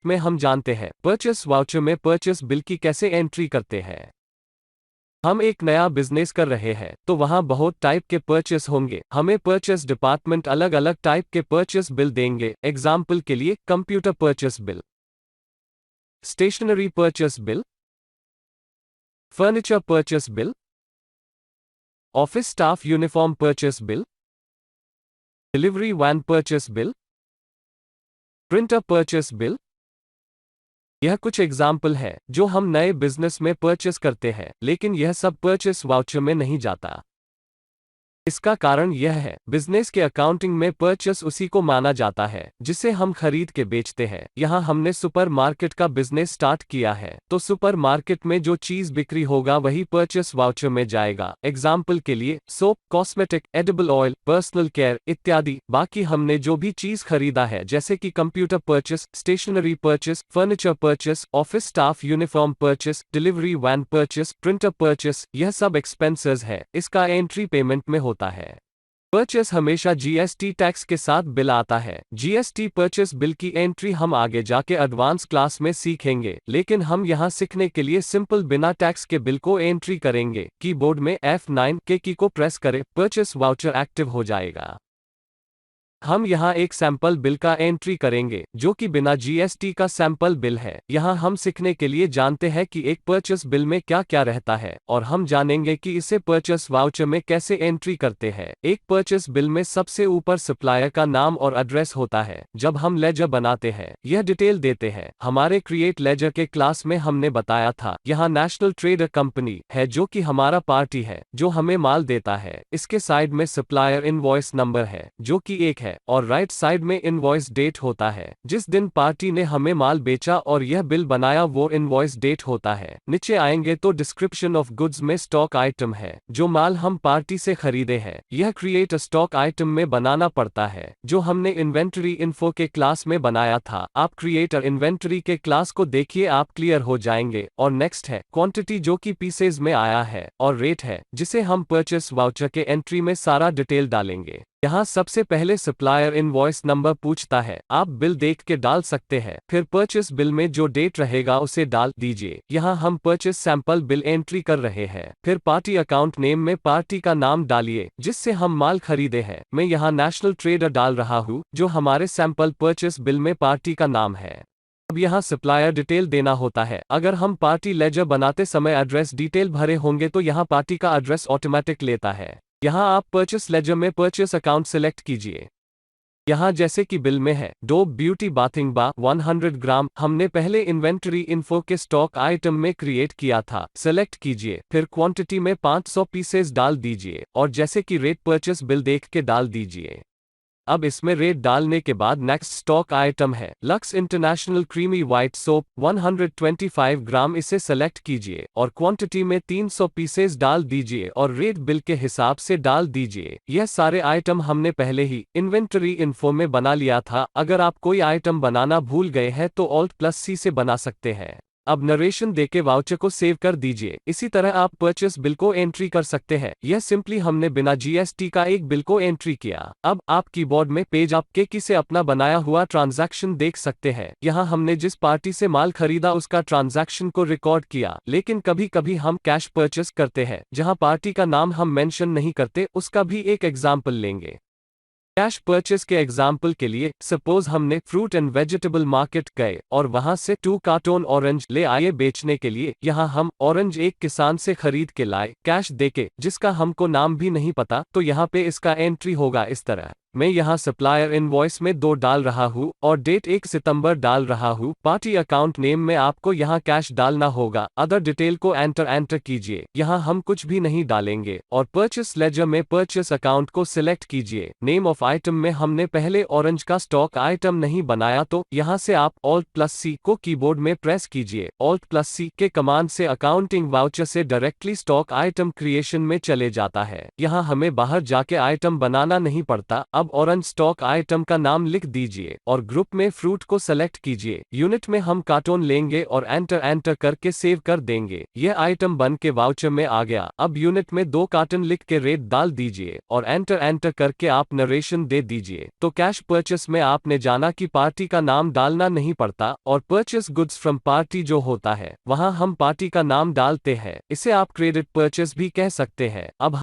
में हम जानते हैं परचेस वाउचर में परचेस बिल की कैसे एंट्री करते हैं। हम एक नया बिजनेस कर रहे हैं तो वहां बहुत टाइप के परचेस होंगे। हमें परचेस डिपार्टमेंट अलग अलग टाइप के परचेस बिल देंगे। एग्जाम्पल के लिए computer purchase bill, stationery purchase bill, furniture purchase bill, office staff uniform purchase bill, delivery van purchase bill, printer purchase bill. यह कुछ एग्जाम्पल है जो हम नए बिजनेस में परचेस करते हैं, लेकिन यह सब परचेस वाउचर में नहीं जाता। इसका कारण यह है, बिजनेस के अकाउंटिंग में परचेस उसी को माना जाता है जिसे हम खरीद के बेचते हैं। यहाँ हमने सुपर मार्केट का बिजनेस स्टार्ट किया है तो सुपर मार्केट में जो चीज बिक्री होगा वही परचेस वाउचर में जाएगा। एग्जाम्पल के लिए soap, cosmetic, edible oil, personal care इत्यादि। बाकी हमने जो भी चीज खरीदा है जैसे कि computer purchase, stationery purchase, furniture purchase, office staff uniform purchase, delivery van purchase, printer purchase, यह सब एक्सपेंसेस है। इसका एंट्री पेमेंट में होता है। परचेस हमेशा जीएसटी टैक्स के साथ बिल आता है। जीएसटी परचेस बिल की एंट्री हम आगे जाके एडवांस क्लास में सीखेंगे, लेकिन हम यहाँ सीखने के लिए सिंपल बिना टैक्स के बिल को एंट्री करेंगे। कीबोर्ड में F9 के की को प्रेस करें, परचेस वाउचर एक्टिव हो जाएगा। हम यहाँ एक सैंपल बिल का एंट्री करेंगे जो कि बिना जीएसटी का सैंपल बिल है। यहाँ हम सीखने के लिए जानते हैं कि एक परचेस बिल में क्या क्या रहता है और हम जानेंगे कि इसे परचेस वाउचर में कैसे एंट्री करते हैं। एक परचेस बिल में सबसे ऊपर सप्लायर का नाम और एड्रेस होता है। जब हम लेजर बनाते हैं यह डिटेल देते हैं। हमारे क्रिएट लेजर के क्लास में हमने बताया था यहाँ नेशनल ट्रेडर कंपनी है जो कि हमारा पार्टी है जो हमें माल देता है। इसके साइड में सप्लायर इनवॉइस नंबर है जो कि 1 है और राइट साइड में इनवॉइस डेट होता है जिस दिन पार्टी ने हमें माल बेचा और यह बिल बनाया वो इनवॉइस डेट होता है। नीचे आएंगे तो डिस्क्रिप्शन ऑफ गुड्स में स्टॉक आइटम है जो माल हम पार्टी से खरीदे हैं। यह क्रिएट अ स्टॉक आइटम में बनाना पड़ता है जो हमने इन्वेंटरी इन्फो के क्लास में बनाया था। आप क्रिएट अ इन्वेंटरी के क्लास को देखिए, आप क्लियर हो जाएंगे। और नेक्स्ट है क्वांटिटी जो कि पीसेज में आया है और रेट है जिसे हम परचेस वाउचर के एंट्री में सारा डिटेल डालेंगे। यहाँ सबसे पहले सप्लायर इनवॉइस नंबर पूछता है, आप बिल देख के डाल सकते हैं। फिर परचेस बिल में जो डेट रहेगा उसे डाल दीजिए। यहाँ हम परचेस सैंपल बिल एंट्री कर रहे हैं। फिर पार्टी अकाउंट नेम में पार्टी का नाम डालिए जिससे हम माल खरीदे हैं। मैं यहाँ नेशनल ट्रेडर डाल रहा हूँ जो हमारे सैंपल परचेस बिल में पार्टी का नाम है। अब यहाँ सप्लायर डिटेल देना होता है। अगर हम पार्टी लेजर बनाते समय एड्रेस डिटेल भरे होंगे तो यहाँ पार्टी का एड्रेस ऑटोमेटिक लेता है। यहाँ आप परचेस लेजर में परचेस अकाउंट सेलेक्ट कीजिए। यहाँ जैसे कि बिल में है डोब ब्यूटी बाथिंग बार 100 ग्राम, हमने पहले इन्वेंटरी इन्फो के स्टॉक आइटम में क्रिएट किया था। सेलेक्ट कीजिए, फिर क्वांटिटी में 500 पीसेस डाल दीजिए और जैसे कि रेट परचेस बिल देख के डाल दीजिए। अब इसमें रेट डालने के बाद नेक्स्ट स्टॉक आइटम है lux international creamy white soap 125 ग्राम, इसे सेलेक्ट कीजिए और क्वांटिटी में 300 पीसेस डाल दीजिए और रेट बिल के हिसाब से डाल दीजिए। यह सारे आइटम हमने पहले ही इन्वेंटरी इन्फो में बना लिया था। अगर आप कोई आइटम बनाना भूल गए हैं तो Alt+C से बना सकते हैं। अब नरेशन देके वाउचर को सेव कर दीजिए। इसी तरह आप परचेस बिल को एंट्री कर सकते हैं। यह सिंपली हमने बिना जीएसटी का एक बिल को एंट्री किया। अब आप कीबोर्ड में पेज अप के की से अपना बनाया हुआ ट्रांजैक्शन देख सकते हैं। यहाँ हमने जिस पार्टी से माल खरीदा उसका ट्रांजैक्शन को रिकॉर्ड किया। लेकिन कभी कभी हम कैश परचेस करते हैं जहाँ पार्टी का नाम हम मेंशन नहीं करते, उसका भी एक एग्जाम्पल लेंगे। कैश परचेस के एग्जाम्पल के लिए सपोज हमने फ्रूट एंड वेजिटेबल मार्केट गए और वहां से 2 कार्टून ऑरेंज ले आए बेचने के लिए। यहाँ हम ऑरेंज एक किसान से खरीद के लाए कैश देके, जिसका हमको नाम भी नहीं पता, तो यहाँ पे इसका एंट्री होगा इस तरह। मैं यहाँ सप्लायर इनवॉइस में 2 डाल रहा हूँ और डेट 1 सितंबर डाल रहा हूँ। पार्टी अकाउंट नेम में आपको यहाँ कैश डालना होगा। अदर डिटेल को एंटर कीजिए। यहाँ हम कुछ भी नहीं डालेंगे और परचेस लेजर में परचेस अकाउंट को सिलेक्ट कीजिए। नेम ऑफ आइटम में हमने पहले ऑरेंज का स्टॉक आइटम नहीं बनाया तो यहाँ से आप Alt+C को कीबोर्ड में प्रेस कीजिए। Alt+C के कमांड से अकाउंटिंग वाउचर से डायरेक्टली स्टॉक आइटम क्रिएशन में चले जाता है। यहाँ हमें बाहर जाके आइटम बनाना नहीं पड़ता। अब अब ऑरेंज स्टॉक आइटम का नाम लिख दीजिए और ग्रुप में फ्रूट को सेलेक्ट कीजिए। यूनिट में हम कार्टून लेंगे और एंटर करके सेव कर देंगे। यह आइटम बन के वाउचर में आ गया। अब यूनिट में 2 कार्टन लिख के रेट डाल दीजिए और एंटर करके आप नरेशन दे दीजिए। तो कैश परचेस में आपने जाना कि पार्टी का नाम डालना नहीं पड़ता और परचेस गुड्स फ्रॉम पार्टी जो होता है वहां हम पार्टी का नाम डालते हैं। इसे आप क्रेडिट परचेस भी कह सकते हैं। अब